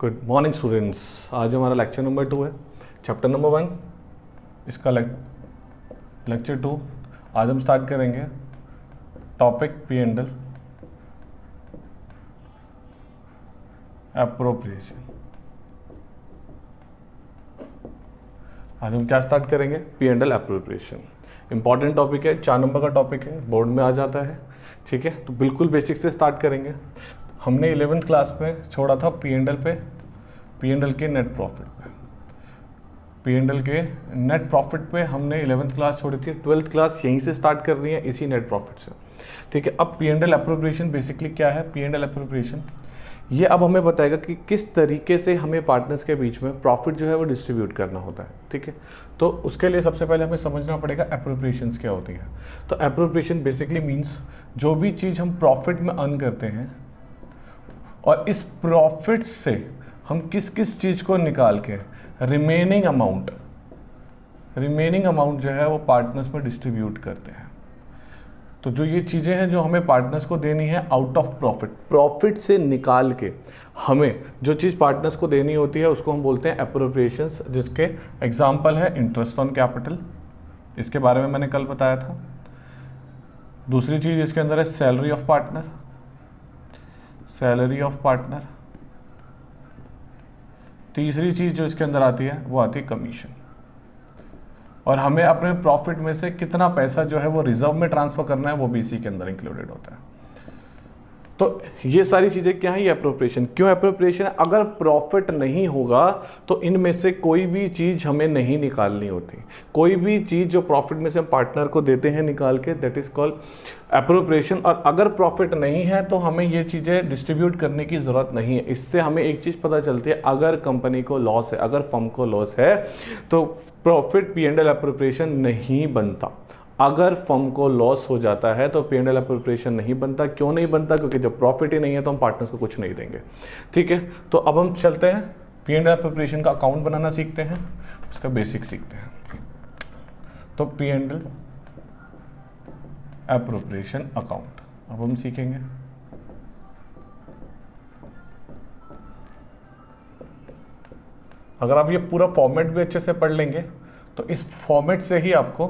Good morning students. आज हमारा lecture number 2 है, चैप्टर नंबर 1, इसका लेक्चर 2। आज हम स्टार्ट करेंगे topic P and L appropriation. आज हम क्या स्टार्ट करेंगे? P and L appropriation. Important topic है, 4 नंबर का टॉपिक है, बोर्ड में आ जाता है। ठीक है, तो बिल्कुल बेसिक से स्टार्ट करेंगे। हमने 11th क्लास में छोड़ा था पी एंड एल पे, पी एंड एल के नेट प्रॉफिट पे। पी एंड एल के नेट प्रॉफिट पे हमने 11th क्लास छोड़ी थी। 12th क्लास यहीं से स्टार्ट कर रही है, इसी नेट प्रॉफिट से। ठीक है, अब P and L appropriation basically क्या है? पी एंड एल एप्रोप्रिएशन ये अब हमें बताएगा कि किस तरीके से हमें पार्टनर्स के बीच में प्रॉफिट जो है वो डिस्ट्रीब्यूट करना होता है। ठीक है, तो उसके लिए सबसे पहले हमें समझना पड़ेगा एप्रोप्रिएशंस क्या होती है। तो एप्रोप्रिएशन बेसिकली मीन्स जो भी चीज़ हम प्रॉफिट में अर्न करते हैं और इस प्रॉफिट से हम किस किस चीज़ को निकाल के रिमेनिंग अमाउंट जो है वो पार्टनर्स में डिस्ट्रीब्यूट करते हैं। तो जो ये चीज़ें हैं जो हमें पार्टनर्स को देनी है आउट ऑफ प्रॉफिट से निकाल के हमें जो चीज़ पार्टनर्स को देनी होती है उसको हम बोलते हैं एप्रोप्रिएशंस, जिसके एग्जांपल है इंटरेस्ट ऑन कैपिटल, इसके बारे में मैंने कल बताया था। दूसरी चीज़ इसके अंदर है सैलरी ऑफ पार्टनर। तीसरी चीज़ जो इसके अंदर आती है वो आती है कमीशन। और हमें अपने प्रॉफिट में से कितना पैसा जो है वो रिजर्व में ट्रांसफर करना है वो भी इसी के अंदर इंक्लूडेड होता है। तो ये सारी चीज़ें क्या है? ये एप्रोप्रिएशन। क्यों एप्रोप्रिएशन है? अगर प्रॉफिट नहीं होगा तो इनमें से कोई भी चीज़ हमें नहीं निकालनी होती। कोई भी चीज़ जो प्रॉफिट में से हम पार्टनर को देते हैं निकाल के, दैट इज कॉल्ड एप्रोप्रिएशन। और अगर प्रॉफिट नहीं है तो हमें ये चीज़ें डिस्ट्रीब्यूट करने की ज़रूरत नहीं है। इससे हमें एक चीज़ पता चलती है, अगर कंपनी को लॉस है, अगर फर्म को लॉस है तो profit P and L appropriation नहीं बनता। अगर फर्म को लॉस हो जाता है तो पी एंड एल एप्रोप्रिएशन नहीं बनता। क्यों नहीं बनता? क्योंकि जब प्रॉफिट ही नहीं है तो हम पार्टनर्स को कुछ नहीं देंगे। ठीक है, तो अब हम चलते हैं पी एंड एल एप्रोप्रिएशन का अकाउंट बनाना सीखते हैं, उसका बेसिक सीखते हैं। तो P and L appropriation account अब हम सीखेंगे। अगर आप ये पूरा फॉर्मेट भी अच्छे से पढ़ लेंगे तो इस फॉर्मेट से ही आपको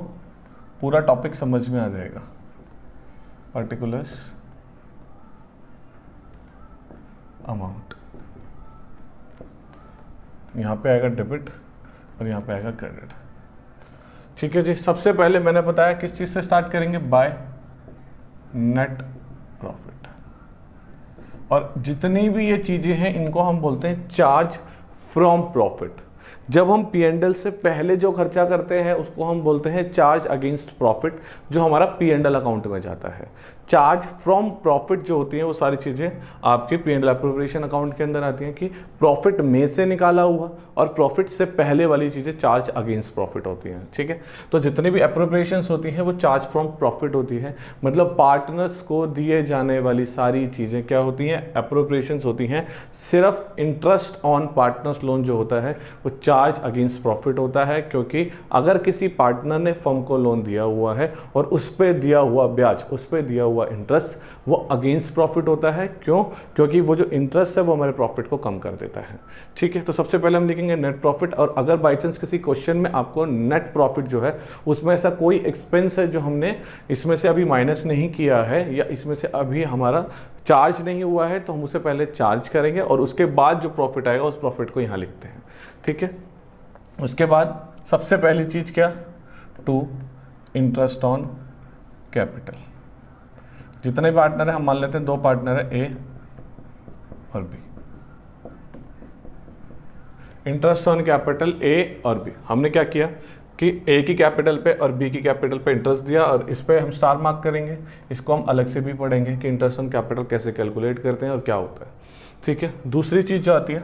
पूरा टॉपिक समझ में आ जाएगा। पर्टिकुलर्स अमाउंट, यहां पे आएगा डेबिट और यहां पे आएगा क्रेडिट। ठीक है जी, सबसे पहले मैंने बताया किस चीज से स्टार्ट करेंगे? By net profit. और जितनी भी ये चीजें हैं इनको हम बोलते हैं चार्ज फ्रॉम प्रॉफिट। जब हम पी एंड एल से पहले जो खर्चा करते हैं उसको हम बोलते हैं चार्ज अगेंस्ट प्रॉफिट, जो हमारा पी एंड एल अकाउंट में जाता है। चार्ज फ्रॉम प्रॉफिट जो होती हैं वो सारी चीज़ें आपके P and L appropriation account के अंदर आती हैं कि प्रॉफिट में से निकाला हुआ, और प्रॉफिट से पहले वाली चीज़ें चार्ज अगेंस्ट प्रॉफिट होती हैं। ठीक है, तो जितनी भी एप्रोप्रिएशंस होती हैं वो चार्ज फ्रॉम प्रॉफिट होती है। मतलब पार्टनर्स को दिए जाने वाली सारी चीज़ें क्या होती हैं? एप्रोप्रिएशंस होती हैं। सिर्फ इंटरेस्ट ऑन पार्टनर्स लोन जो होता है वो चार्ज अगेंस्ट प्रॉफिट होता है, क्योंकि अगर किसी पार्टनर ने फर्म को लोन दिया हुआ है और उस पर दिया हुआ ब्याज, उस पर दिया हुआ इंटरेस्ट वो अगेंस्ट प्रॉफिट होता है। क्यों? क्योंकि वो जो इंटरेस्ट है वो हमारे प्रॉफिट को कम कर देता है। ठीक है, तो सबसे पहले हम लिखेंगे नेट प्रॉफिट। और अगर बाई चांस किसी क्वेश्चन में आपको नेट प्रॉफिट जो है उसमें ऐसा कोई एक्सपेंस है जो हमने इसमें से अभी माइनस नहीं किया है या इसमें से अभी हमारा चार्ज नहीं हुआ है, तो हम उसे पहले चार्ज करेंगे और उसके बाद जो प्रॉफिट आएगा उस प्रॉफिट को यहाँ लिखते हैं। ठीक है, उसके बाद सबसे पहली चीज़ क्या? To interest on capital. जितने पार्टनर हैं हम मान लेते हैं 2 पार्टनर है, ए और B. Interest on capital A और बी। हमने क्या किया कि ए की कैपिटल पे और बी की कैपिटल पे इंटरेस्ट दिया, और इस पे हम स्टार मार्क करेंगे। इसको हम अलग से भी पढ़ेंगे कि इंटरेस्ट ऑन कैपिटल कैसे कैलकुलेट करते हैं और क्या होता है। ठीक है, दूसरी चीज़ जो आती है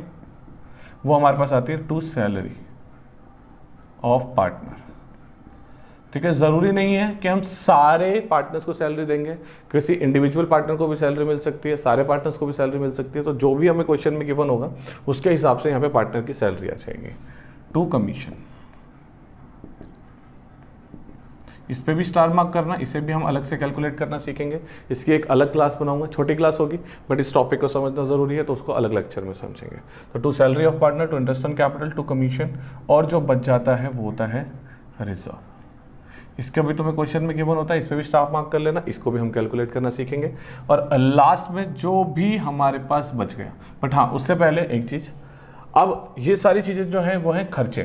वो हमारे पास आती है टू सैलरी ऑफ पार्टनर। ठीक है, ज़रूरी नहीं है कि हम सारे पार्टनर्स को सैलरी देंगे, किसी इंडिविजुअल पार्टनर को भी सैलरी मिल सकती है, सारे पार्टनर्स को भी सैलरी मिल सकती है। तो जो भी हमें क्वेश्चन में गिवन होगा उसके हिसाब से यहाँ पे पार्टनर की सैलरी आ जाएगी। टू कमीशन, इस पर भी स्टार मार्क करना, इसे भी हम अलग से कैलकुलेट करना सीखेंगे। इसकी एक अलग क्लास बनाऊंगा, छोटी क्लास होगी बट इस टॉपिक को समझना ज़रूरी है, तो उसको अलग लेक्चर में समझेंगे। तो to salary of partner, to interest on capital, to commission, और जो बच जाता है वो होता है रिजर्व। इसका भी तुम्हें क्वेश्चन में गिवन होता है, इस पर भी स्टार मार्क कर लेना, इसको भी हम कैलकुलेट करना सीखेंगे। और लास्ट में जो भी हमारे पास बच गया, बट हाँ उससे पहले एक चीज़, अब ये सारी चीज़ें जो हैं वो हैं खर्चे,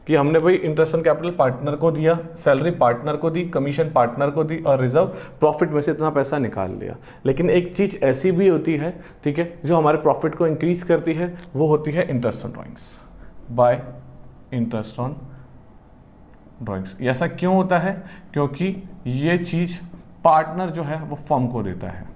कि हमने भाई इंटरेस्ट ऑन कैपिटल पार्टनर को दिया, सैलरी पार्टनर को दी, कमीशन पार्टनर को दी, और रिजर्व प्रॉफिट में से इतना पैसा निकाल लिया। लेकिन एक चीज़ ऐसी भी होती है, ठीक है, जो हमारे प्रॉफिट को इंक्रीज करती है, वो होती है interest on drawings, bye interest on drawings. ऐसा क्यों होता है? क्योंकि ये चीज़ पार्टनर जो है वो फर्म को देता है,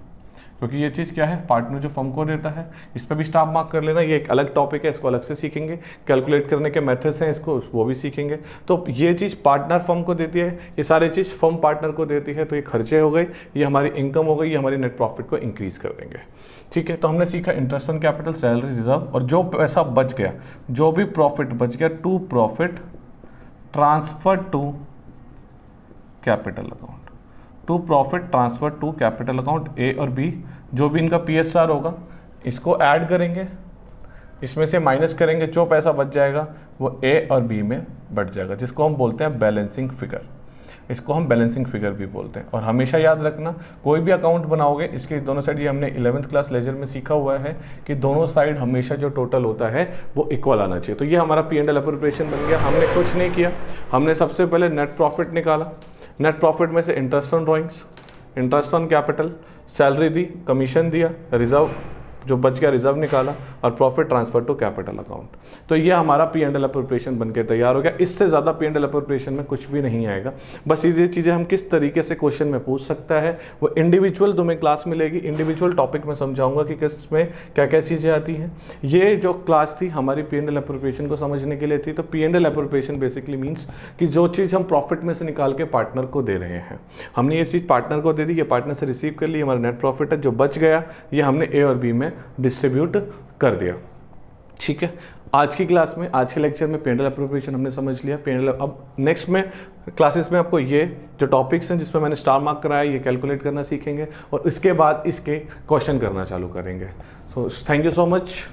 क्योंकि ये चीज़ क्या है, पार्टनर जो फर्म को देता है। इस पर भी स्टार मार्क कर लेना, ये एक अलग टॉपिक है, इसको अलग से सीखेंगे। कैलकुलेट करने के मेथड्स हैं इसको, वो भी सीखेंगे। तो ये चीज़ पार्टनर फर्म को देती है, ये सारी चीज़ फर्म पार्टनर को देती है। तो ये खर्चे हो गए, ये हमारी इनकम हो गई, ये हमारी नेट प्रॉफिट को इंक्रीज कर देंगे। ठीक है, तो हमने सीखा interest on capital, salary, reserve, और जो पैसा बच गया, जो भी प्रॉफिट बच गया, to profit transfer to capital account, to profit transfer to capital account. A और बी जो भी इनका PSR होगा, इसको ऐड करेंगे, इसमें से माइनस करेंगे, जो पैसा बच जाएगा वो ए और बी में बट जाएगा, जिसको हम बोलते हैं बैलेंसिंग फिगर। इसको हम बैलेंसिंग फिगर भी बोलते हैं। और हमेशा याद रखना, कोई भी अकाउंट बनाओगे, इसके दोनों साइड, ये हमने 11th क्लास लेजर में सीखा हुआ है कि दोनों साइड हमेशा जो टोटल होता है वो इक्वल आना चाहिए। तो ये हमारा P&L अप्रोप्रिएशन बन गया। हमने कुछ नहीं किया, हमने सबसे पहले नेट प्रॉफिट निकाला। नेट प्रॉफिट में से interest on drawings, interest on capital, salary दी, कमीशन दिया, रिजर्व जो बच गया रिजर्व निकाला, और profit transfer to capital account. तो ये हमारा P&L अप्रोप्रिएशन बनके तैयार हो गया। इससे ज़्यादा P&L अप्रोप्रिएशन में कुछ भी नहीं आएगा। बस ये चीज़ें हम किस तरीके से क्वेश्चन में पूछ सकता है वो इंडिविजुअल तुम्हें क्लास मिलेगी, इंडिविजुअल टॉपिक में समझाऊंगा कि किस में क्या क्या चीज़ें आती हैं। ये जो क्लास थी हमारी P&L अप्रोप्रिएशन को समझने के लिए थी। तो P&L अप्रोप्रिएशन बेसिकली मीन्स कि जो चीज़ हम प्रॉफिट में से निकाल के पार्टनर को दे रहे हैं, हमने ये चीज़ पार्टनर को दे दी, ये पार्टनर से रिसीव कर ली, हमारा नेट प्रॉफिट है। जो बच गया ये हमने ए और बी में डिस्ट्रीब्यूट कर दिया। ठीक है, आज की क्लास में, आज के लेक्चर में P&L अप्रोप्रिएशन हमने समझ लिया। P&L अब नेक्स्ट में क्लासेस में आपको ये जो टॉपिक्स हैं जिसमें मैंने स्टार मार्क कराया, ये कैलकुलेट करना सीखेंगे, और इसके बाद इसके क्वेश्चन करना चालू करेंगे। So thank you so much.